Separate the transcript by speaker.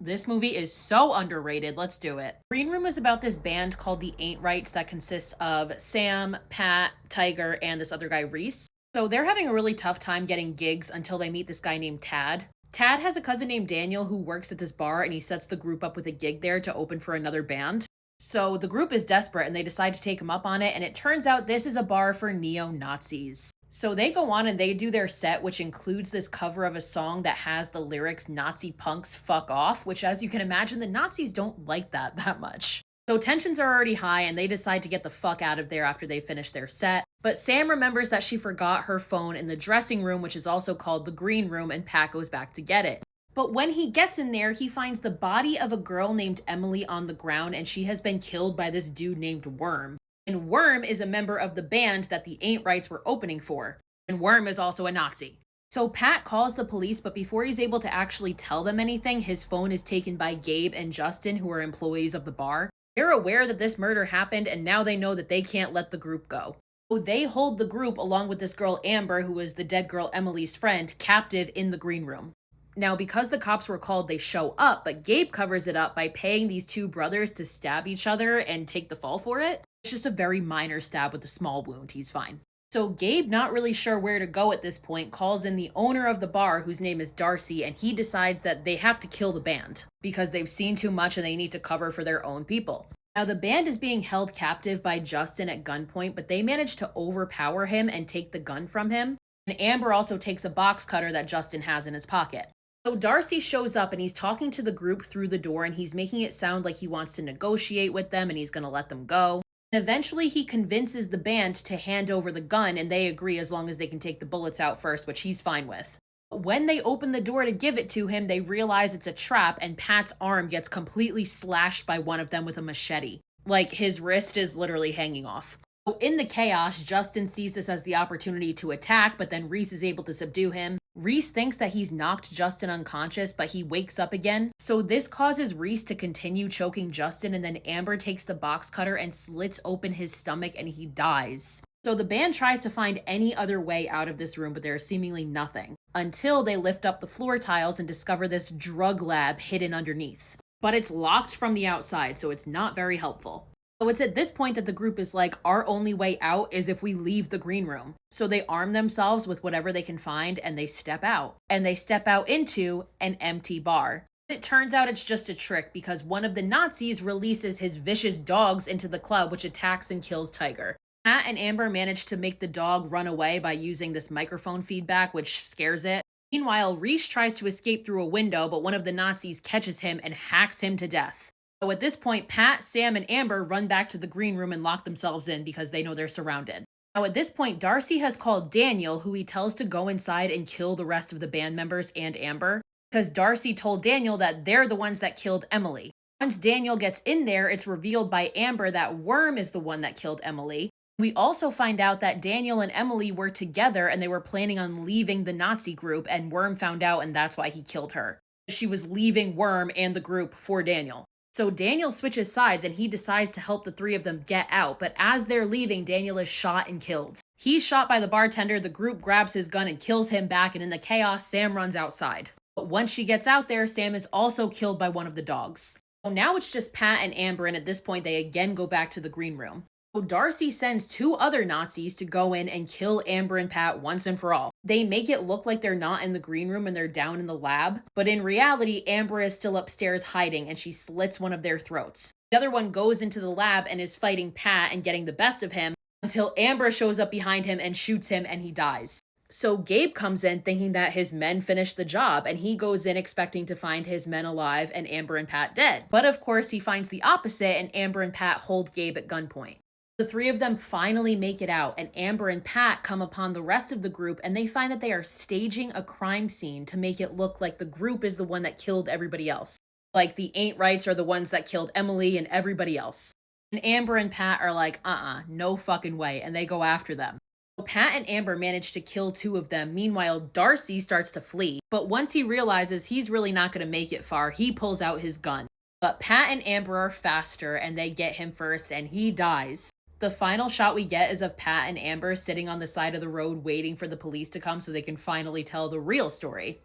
Speaker 1: This movie is so underrated. Let's do it. Green Room is about this band called the Ain't Rights that consists of Sam, Pat, Tiger, and this other guy, Reese. So they're having a really tough time getting gigs until they meet this guy named Tad. Tad has a cousin named Daniel who works at this bar and he sets the group up with a gig there to open for another band. So the group is desperate and they decide to take him up on it, and it turns out this is a bar for neo-Nazis. So they go on and they do their set, which includes this cover of a song that has the lyrics "Nazi punks fuck off," which, as you can imagine, the Nazis don't like that much. So tensions are already high and they decide to get the fuck out of there after they finish their set. But Sam remembers that she forgot her phone in the dressing room, which is also called the green room, and Pat goes back to get it. But when he gets in there, he finds the body of a girl named Emily on the ground, and she has been killed by this dude named Worm. And Worm is a member of the band that the Ain't Rights were opening for. And Worm is also a Nazi. So Pat calls the police, but before he's able to actually tell them anything, his phone is taken by Gabe and Justin, who are employees of the bar. They're aware that this murder happened, and now they know that they can't let the group go. So they hold the group, along with this girl Amber, who is the dead girl Emily's friend, captive in the green room. Now, because the cops were called, they show up, but Gabe covers it up by paying these two brothers to stab each other and take the fall for it. It's just a very minor stab with a small wound. He's fine. So Gabe, not really sure where to go at this point, calls in the owner of the bar, whose name is Darcy, and he decides that they have to kill the band because they've seen too much and they need to cover for their own people. Now, the band is being held captive by Justin at gunpoint, but they manage to overpower him and take the gun from him. And Amber also takes a box cutter that Justin has in his pocket. So Darcy shows up and he's talking to the group through the door, and he's making it sound like he wants to negotiate with them and he's going to let them go. And eventually he convinces the band to hand over the gun, and they agree as long as they can take the bullets out first, which he's fine with. But when they open the door to give it to him, they realize it's a trap, and Pat's arm gets completely slashed by one of them with a machete. Like, his wrist is literally hanging off. So in the chaos, Justin sees this as the opportunity to attack, but then Reese is able to subdue him. Reese thinks that he's knocked Justin unconscious, but he wakes up again. So this causes Reese to continue choking Justin, and then Amber takes the box cutter and slits open his stomach and he dies. So the band tries to find any other way out of this room, but there is seemingly nothing, until they lift up the floor tiles and discover this drug lab hidden underneath. But it's locked from the outside, so it's not very helpful. So it's at this point that the group is like, our only way out is if we leave the green room. So they arm themselves with whatever they can find and they step out. And they step out into an empty bar. It turns out it's just a trick because one of the Nazis releases his vicious dogs into the club, which attacks and kills Tiger. Pat and Amber manage to make the dog run away by using this microphone feedback, which scares it. Meanwhile, Reese tries to escape through a window, but one of the Nazis catches him and hacks him to death. So at this point, Pat, Sam, and Amber run back to the green room and lock themselves in because they know they're surrounded. Now at this point, Darcy has called Daniel, who he tells to go inside and kill the rest of the band members and Amber, because Darcy told Daniel that they're the ones that killed Emily. Once Daniel gets in there, it's revealed by Amber that Worm is the one that killed Emily. We also find out that Daniel and Emily were together and they were planning on leaving the Nazi group, and Worm found out and that's why he killed her. She was leaving Worm and the group for Daniel. So Daniel switches sides and he decides to help the three of them get out, but as they're leaving, Daniel is shot and killed. He's shot by the bartender, the group grabs his gun and kills him back, and in the chaos, Sam runs outside. But once she gets out there, Sam is also killed by one of the dogs. So now it's just Pat and Amber, and at this point they again go back to the green room. So Darcy sends two other Nazis to go in and kill Amber and Pat once and for all. They make it look like they're not in the green room and they're down in the lab, but in reality, Amber is still upstairs hiding and she slits one of their throats. The other one goes into the lab and is fighting Pat and getting the best of him until Amber shows up behind him and shoots him and he dies. So Gabe comes in thinking that his men finished the job, and he goes in expecting to find his men alive and Amber and Pat dead. But of course, he finds the opposite, and Amber and Pat hold Gabe at gunpoint. The three of them finally make it out, and Amber and Pat come upon the rest of the group, and they find that they are staging a crime scene to make it look like the group is the one that killed everybody else. Like the Ain't Rights are the ones that killed Emily and everybody else. And Amber and Pat are like, no fucking way, and they go after them. So Pat and Amber manage to kill two of them. Meanwhile, Darcy starts to flee, but once he realizes he's really not going to make it far, he pulls out his gun. But Pat and Amber are faster, and they get him first, and he dies. The final shot we get is of Pat and Amber sitting on the side of the road waiting for the police to come so they can finally tell the real story.